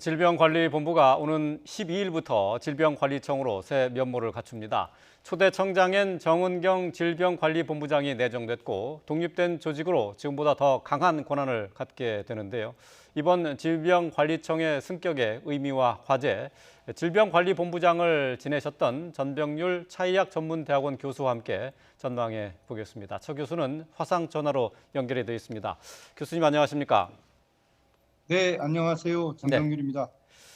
질병관리본부가 오는 12일부터 질병관리청으로 새 면모를 갖춥니다. 초대 청장엔 정은경 질병관리본부장이 내정됐고 독립된 조직으로 지금보다 더 강한 권한을 갖게 되는데요. 이번 질병관리청의 승격의 의미와 과제, 질병관리본부장을 지내셨던 전병률 차의학전문대학원 교수와 함께 전망해 보겠습니다. 차 교수는 화상 전화로 연결이 되어 있습니다. 교수님 안녕하십니까? 네, 안녕하세요. 네. 전병률입니다.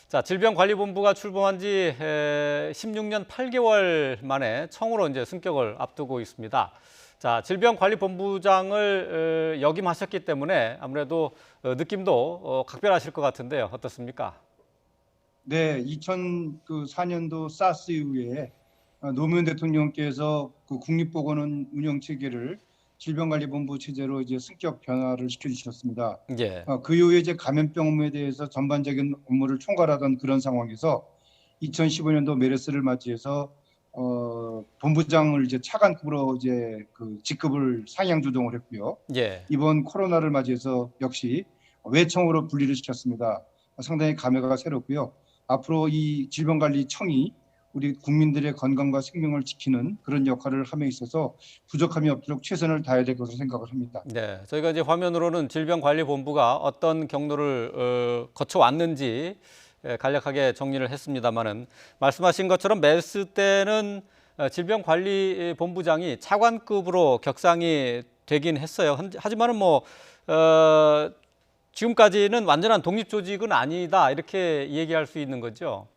자, 질병관리본부가 출범한 지 16년 8개월 만에 청으로 이제 승격을 앞두고 있습니다. 자, 질병관리본부장을 역임하셨기 때문에 아무래도 느낌도 각별하실 것 같은데요. 어떻습니까? 네, 2004년도 사스 이후에 노무현 대통령께서 그 국립보건원 운영 체계를 질병관리본부 체제로 이제 승격 변화를 시켜주셨습니다. 예. 그 이후에 이제 감염병 업무에 대해서 전반적인 업무를 총괄하던 그런 상황에서 2015년도 메르스를 맞이해서 본부장을 이제 차관급으로 이제 그 직급을 상향 조정을 했고요. 예. 이번 코로나를 맞이해서 역시 외청으로 분리를 시켰습니다. 상당히 감회가 새롭고요. 앞으로 이 질병관리청이 우리 국민들의 건강과 생명을 지키는 그런 역할을 함에 있어서 부족함이 없도록 최선을 다해야 될 것으로 생각을 합니다. 네. 저희가 이제 화면으로는 질병관리본부가 어떤 경로를 거쳐왔는지 간략하게 정리를 했습니다만은 말씀하신 것처럼 메르스 때는 질병관리본부장이 차관급으로 격상이 되긴 했어요. 하지만은 지금까지는 완전한 독립 조직은 아니다 이렇게 얘기할 수 있는 거죠.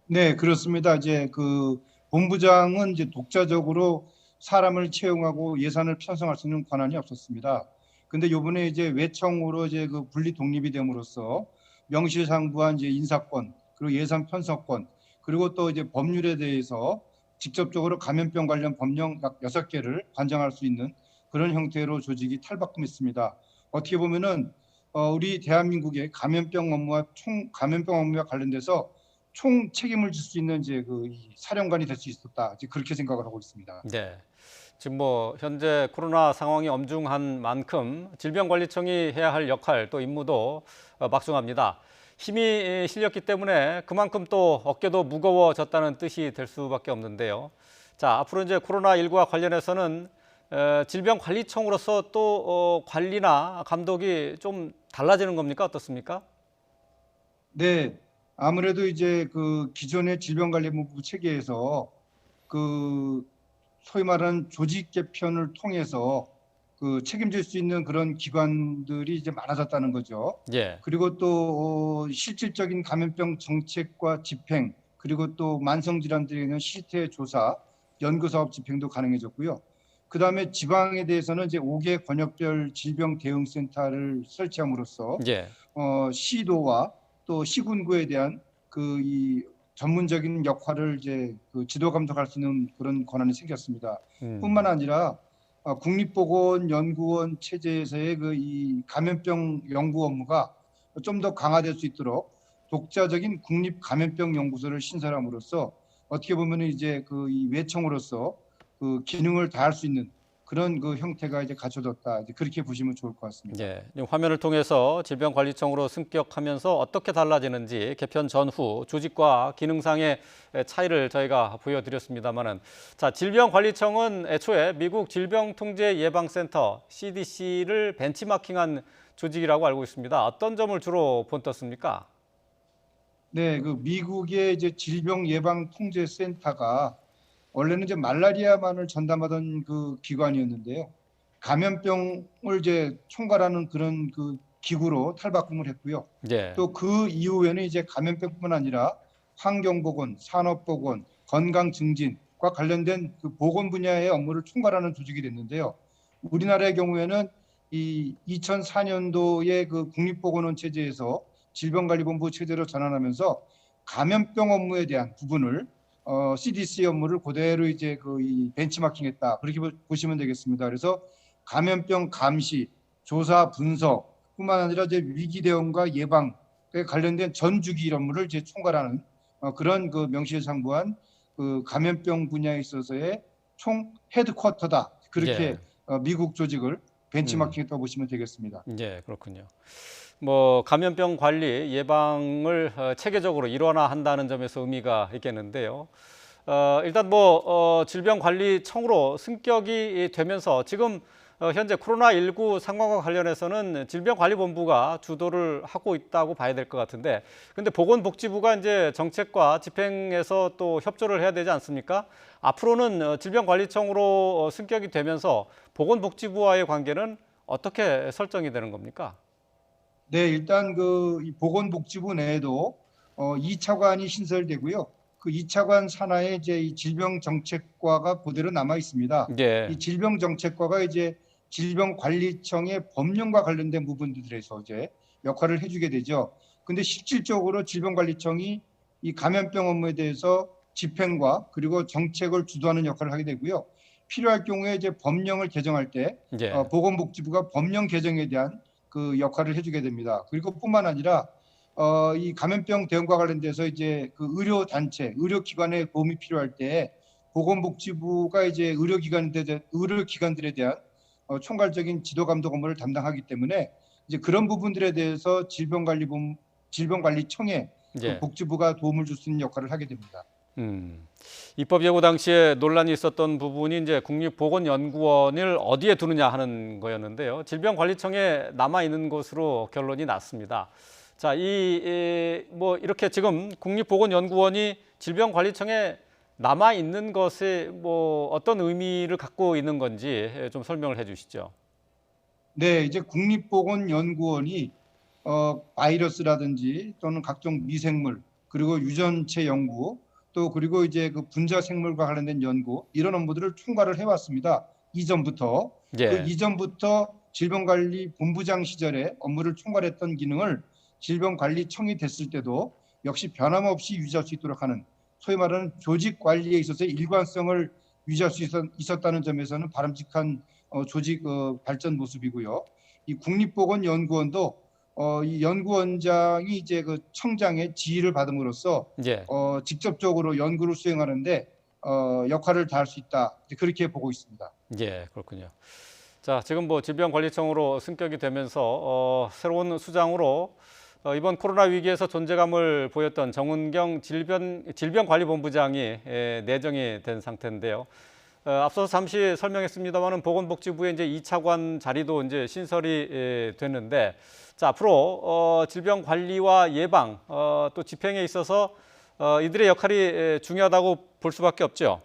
네, 그렇습니다. 이제 그 본부장은 이제 독자적으로 사람을 채용하고 예산을 편성할 수 있는 권한이 없었습니다. 근데 요번에 이제 외청으로 이제 그 분리 독립이 됨으로써 명실상부한 이제 인사권, 그리고 예산 편성권, 그리고 또 이제 법률에 대해서 직접적으로 감염병 관련 법령 약 6개를 관장할 수 있는 그런 형태로 조직이 탈바꿈했습니다. 어떻게 보면은 우리 대한민국의 감염병 업무와 관련돼서 총 책임을 질 수 있는 이제 이 사령관이 될 수 있었다. 이제 그렇게 생각을 하고 있습니다. 네. 지금 현재 코로나 상황이 엄중한 만큼 질병관리청이 해야 할 역할 또 임무도 막중합니다. 힘이 실렸기 때문에 그만큼 또 어깨도 무거워졌다는 뜻이 될 수밖에 없는데요. 자, 앞으로 이제 코로나19와 관련해서는 질병관리청으로서 또 관리나 감독이 좀 달라지는 겁니까? 어떻습니까? 네, 아무래도 이제 그 기존의 질병관리본부 체계에서 그 소위 말하는 조직 개편을 통해서 그 책임질 수 있는 그런 기관들이 이제 많아졌다는 거죠. 예. 그리고 또 실질적인 감염병 정책과 집행, 그리고 또 만성 질환들에 대한 실태 조사, 연구 사업 집행도 가능해졌고요. 그다음에 지방에 대해서는 이제 5개 권역별 질병 대응 센터를 설치함으로써 예. 시도와 또 시군구에 대한 그 이 전문적인 역할을 이제 그 지도 감독할 수 있는 그런 권한이 생겼습니다. 뿐만 아니라 국립보건연구원 체제에서의 그 이 감염병 연구 업무가 좀 더 강화될 수 있도록 독자적인 국립감염병 연구소를 신설함으로써 어떻게 보면 이제 그 이 외청으로서 그 기능을 다할 수 있는 그런 그 형태가 이제 갖춰졌다. 이제 그렇게 보시면 좋을 것 같습니다. 예, 지금 화면을 통해서 질병관리청으로 승격하면서 어떻게 달라지는지 개편 전후 조직과 기능상의 차이를 저희가 보여드렸습니다만은, 자, 질병관리청은 애초에 미국 질병통제예방센터 CDC를 벤치마킹한 조직이라고 알고 있습니다. 어떤 점을 주로 본떴습니까? 네, 그 미국의 이제 질병예방통제센터가 원래는 이제 말라리아만을 전담하던 그 기관이었는데요. 감염병을 이제 총괄하는 그런 그 기구로 탈바꿈을 했고요. 예, 또 그 이후에는 이제 감염병뿐만 아니라 환경보건, 산업보건, 건강증진과 관련된 그 보건 분야의 업무를 총괄하는 조직이 됐는데요. 우리나라의 경우에는 이 2004년도에 그 국립보건원 체제에서 질병관리본부 체제로 전환하면서 감염병 업무에 대한 부분을 CDC 업무를 그대로 이제 이 벤치마킹했다. 그렇게 보시면 되겠습니다. 그래서 감염병 감시, 조사, 분석뿐만 아니라 이제 위기 대응과 예방에 관련된 전주기 업무를 이제 총괄하는 그런 그 명실상부한 그 감염병 분야에 있어서의 총 헤드쿼터다. 예, 그렇게 미국 조직을 음, 벤치마킹했다고 보시면 되겠습니다. 예, 그렇군요. 뭐 감염병 관리 예방을 체계적으로 일원화한다는 점에서 의미가 있겠는데요. 일단 뭐 질병관리청으로 승격이 되면서 지금 현재 코로나19 상황과 관련해서는 질병관리본부가 주도를 하고 있다고 봐야 될 것 같은데, 근데 보건복지부가 이제 정책과 집행에서 또 협조를 해야 되지 않습니까? 앞으로는 질병관리청으로 승격이 되면서 보건복지부와의 관계는 어떻게 설정이 되는 겁니까? 네, 일단 이 보건복지부 내에도 2차관이 신설되고요. 그 2차관 산하에 이제 이 질병정책과가 그대로 남아 있습니다. 예, 이 질병정책과가 이제 질병관리청의 법령과 관련된 부분들에서 이제 역할을 해주게 되죠. 근데 실질적으로 질병관리청이 이 감염병 업무에 대해서 집행과 그리고 정책을 주도하는 역할을 하게 되고요. 필요할 경우에 이제 법령을 개정할 때 예, 보건복지부가 법령 개정에 대한 그 역할을 해주게 됩니다. 그리고 뿐만 아니라 이 감염병 대응과 관련돼서 이제 그 의료 단체, 의료기관의 도움이 필요할 때 보건복지부가 이제 의료기관들에 대한 총괄적인 지도 감독 업무를 담당하기 때문에 이제 그런 부분들에 대해서 질병관리청에 그 예. 복지부가 도움을 줄 수 있는 역할을 하게 됩니다. 음. 입법 예고 당시에 논란이 있었던 부분이 이제 국립보건연구원을 어디에 두느냐 하는 거였는데요. 질병관리청에 남아 있는 것으로 결론이 났습니다. 자, 뭐 이렇게 지금 국립보건연구원이 질병관리청에 남아 있는 것이 뭐 어떤 의미를 갖고 있는 건지 좀 설명을 해 주시죠. 네, 이제 국립보건연구원이 바이러스라든지 또는 각종 미생물 그리고 유전체 연구 또 그리고 이제 그 분자 생물과 관련된 연구 이런 업무들을 총괄을 해왔습니다. 이전부터 그 예. 이전부터 질병관리본부장 시절에 업무를 총괄했던 기능을 질병관리청이 됐을 때도 역시 변함없이 유지할 수 있도록 하는 소위 말하는 조직 관리에 있어서의 일관성을 유지할 수 있었다는 점에서는 바람직한 조직 발전 모습이고요. 이 국립보건연구원도 이 연구원장이 이제 그 청장의 지휘를 받음으로써 예. 직접적으로 연구를 수행하는데 역할을 다할 수 있다. 그렇게 보고 있습니다. 예, 그렇군요. 자, 지금 뭐 질병관리청으로 승격이 되면서 새로운 수장으로 이번 코로나 위기에서 존재감을 보였던 정은경 질병관리본부장이 내정이 된 상태인데요. 앞서 잠시 설명했습니다만은 보건복지부의 이제 2차관 자리도 이제 신설이 됐는데, 자, 앞으로 질병 관리와 예방 또 집행에 있어서 이들의 역할이 중요하다고 볼 수밖에 없죠.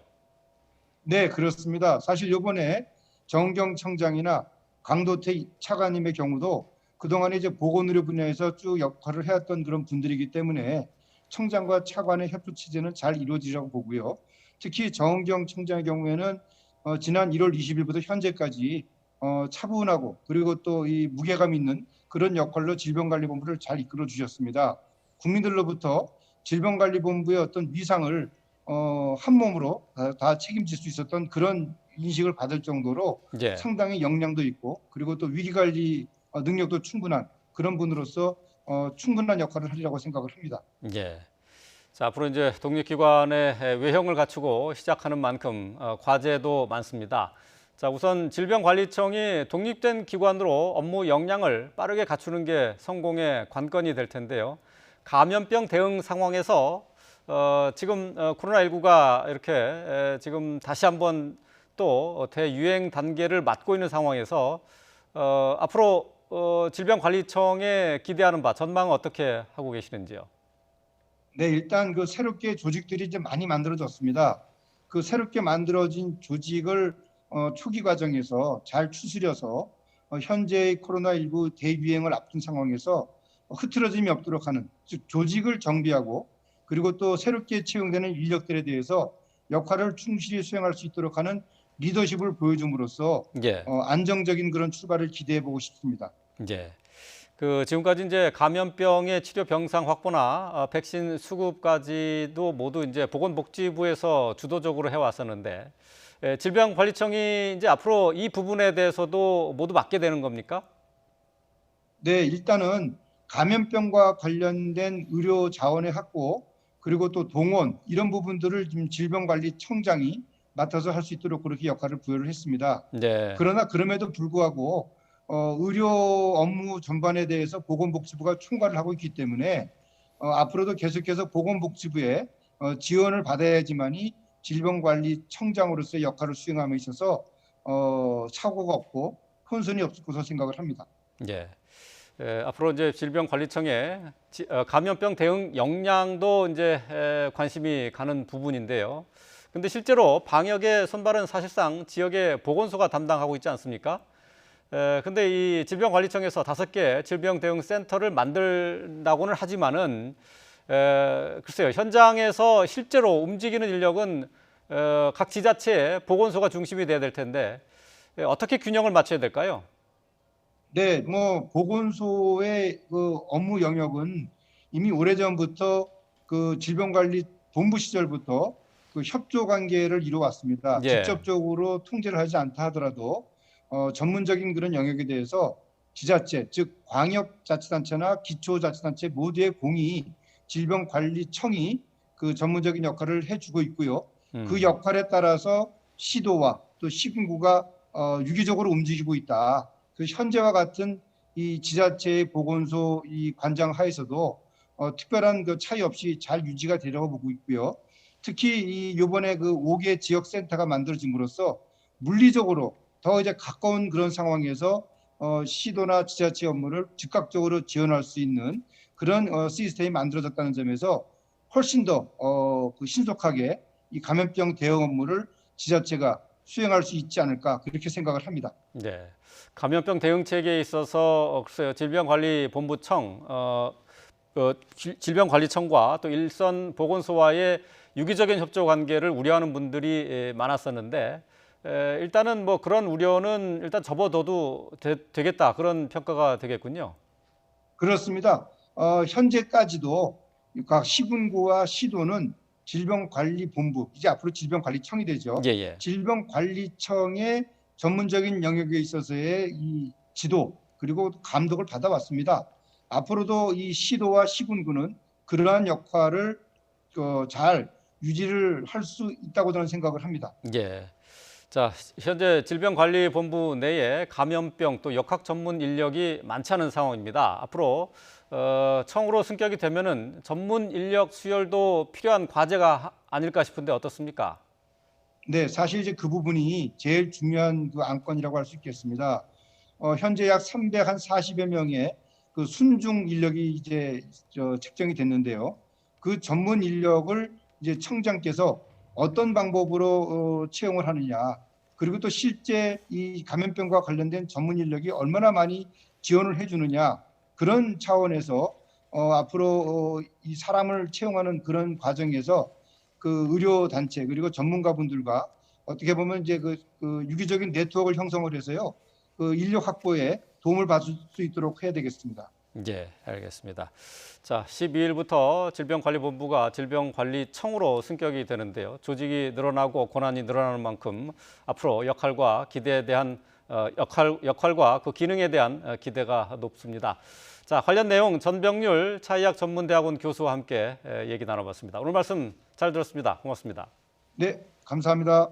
네, 그렇습니다. 사실 이번에 정경 청장이나 강도태 차관님의 경우도 그동안에 이제 보건의료 분야에서 쭉 역할을 해왔던 그런 분들이기 때문에 청장과 차관의 협조 체제는 잘 이루어지라고 보고요. 특히 정경 청장의 경우에는 지난 1월 20일부터 현재까지 차분하고 그리고 또 이 무게감 있는 그런 역할로 질병관리본부를 잘 이끌어 주셨습니다. 국민들로부터 질병관리본부의 어떤 위상을 한 몸으로 다 책임질 수 있었던 그런 인식을 받을 정도로 예, 상당히 역량도 있고 그리고 또 위기관리 능력도 충분한 그런 분으로서 충분한 역할을 하리라고 생각을 합니다. 예. 자, 앞으로 이제 독립기관의 외형을 갖추고 시작하는 만큼 과제도 많습니다. 자, 우선 질병관리청이 독립된 기관으로 업무 역량을 빠르게 갖추는 게 성공의 관건이 될 텐데요. 감염병 대응 상황에서 지금 코로나19가 이렇게 지금 다시 한번 또 대유행 단계를 맞고 있는 상황에서 앞으로 질병관리청에 기대하는 바 전망은 어떻게 하고 계시는지요? 네, 일단 그 새롭게 조직들이 이제 많이 만들어졌습니다. 그 새롭게 만들어진 조직을 초기 과정에서 잘 추스려서 현재의 코로나19 대유행을 앞둔 상황에서 흐트러짐이 없도록 하는 즉 조직을 정비하고 그리고 또 새롭게 채용되는 인력들에 대해서 역할을 충실히 수행할 수 있도록 하는 리더십을 보여줌으로써 예. 안정적인 그런 출발을 기대해 보고 싶습니다. 예. 그 지금까지 이제 감염병의 치료 병상 확보나 백신 수급까지도 모두 이제 보건복지부에서 주도적으로 해왔었는데 질병관리청이 이제 앞으로 이 부분에 대해서도 모두 맡게 되는 겁니까? 네, 일단은 감염병과 관련된 의료 자원의 확보 그리고 또 동원 이런 부분들을 지금 질병관리청장이 맡아서 할 수 있도록 그렇게 역할을 부여를 했습니다. 네. 그러나 그럼에도 불구하고 의료 업무 전반에 대해서 보건복지부가 총괄을 하고 있기 때문에 앞으로도 계속해서 보건복지부에 지원을 받아야지만이 질병관리청장으로서의 역할을 수행함에 있어서 착오가 없고 혼선이 없을 것으로 생각을 합니다. 예. 앞으로 이제 질병관리청의 감염병 대응 역량도 이제 관심이 가는 부분인데요. 근데 실제로 방역의 손발은 사실상 지역의 보건소가 담당하고 있지 않습니까? 근데 이 질병관리청에서 5개 질병대응센터를 만든다고는 하지만은 글쎄요, 현장에서 실제로 움직이는 인력은 각 지자체의 보건소가 중심이 돼야 될 텐데 어떻게 균형을 맞춰야 될까요? 네, 뭐 보건소의 그 업무 영역은 이미 오래전부터 그 질병관리본부 시절부터 그 협조 관계를 이루어왔습니다. 예. 직접적으로 통제를 하지 않다 하더라도 전문적인 그런 영역에 대해서 지자체, 즉 광역자치단체나 기초자치단체 모두의 공이 질병관리청이 그 전문적인 역할을 해주고 있고요. 그 음. 역할에 따라서 시도와 또 시군구가 유기적으로 움직이고 있다. 그 현재와 같은 이 지자체의 보건소 이 관장 하에서도 특별한 그 차이 없이 잘 유지가 되려고 보고 있고요. 특히 이 이번에 그 5개 지역 센터가 만들어짐으로써 물리적으로 더 이제 가까운 그런 상황에서 시도나 지자체 업무를 즉각적으로 지원할 수 있는 그런 시스템이 만들어졌다는 점에서 훨씬 더 그 신속하게 이 감염병 대응 업무를 지자체가 수행할 수 있지 않을까 그렇게 생각을 합니다. 네. 감염병 대응 체계에 있어서 글쎄요, 질병관리본부청, 질병관리청과 또 일선 보건소와의 유기적인 협조 관계를 우려하는 분들이 많았었는데 일단은 뭐 그런 우려는 일단 접어둬도 되겠다 그런 평가가 되겠군요. 그렇습니다. 현재까지도 각 시군구와 시도는 질병관리본부, 이제 앞으로 질병관리청이 되죠. 예, 예. 질병관리청의 전문적인 영역에 있어서의 이 지도 그리고 감독을 받아왔습니다. 앞으로도 이 시도와 시군구는 그러한 역할을 잘 유지를 할 수 있다고 저는 생각을 합니다. 예. 자, 현재 질병관리본부 내에 감염병 또 역학 전문 인력이 많지 않은 상황입니다. 앞으로 청으로 승격이 되면은 전문 인력 수혈도 필요한 과제가 아닐까 싶은데 어떻습니까? 네, 사실 이제 그 부분이 제일 중요한 그 안건이라고 할 수 있겠습니다. 현재 약 340여 명의 그 순중 인력이 이제 책정이 됐는데요. 그 전문 인력을 이제 청장께서 어떤 방법으로 채용을 하느냐, 그리고 또 실제 이 감염병과 관련된 전문 인력이 얼마나 많이 지원을 해주느냐, 그런 차원에서 앞으로 이 사람을 채용하는 그런 과정에서 그 의료 단체 그리고 전문가분들과 어떻게 보면 이제 그 유기적인 네트워크를 형성을 해서요. 그 인력 확보에 도움을 받을 수 있도록 해야 되겠습니다. 예, 알겠습니다. 자, 12일부터 질병관리본부가 질병관리청으로 승격이 되는데요. 조직이 늘어나고 권한이 늘어나는 만큼 앞으로 역할과 기대에 대한 역할과 그 기능에 대한 기대가 높습니다. 자, 관련 내용 전병률 차의학전문대학원 교수와 함께 얘기 나눠봤습니다. 오늘 말씀 잘 들었습니다. 고맙습니다. 네, 감사합니다.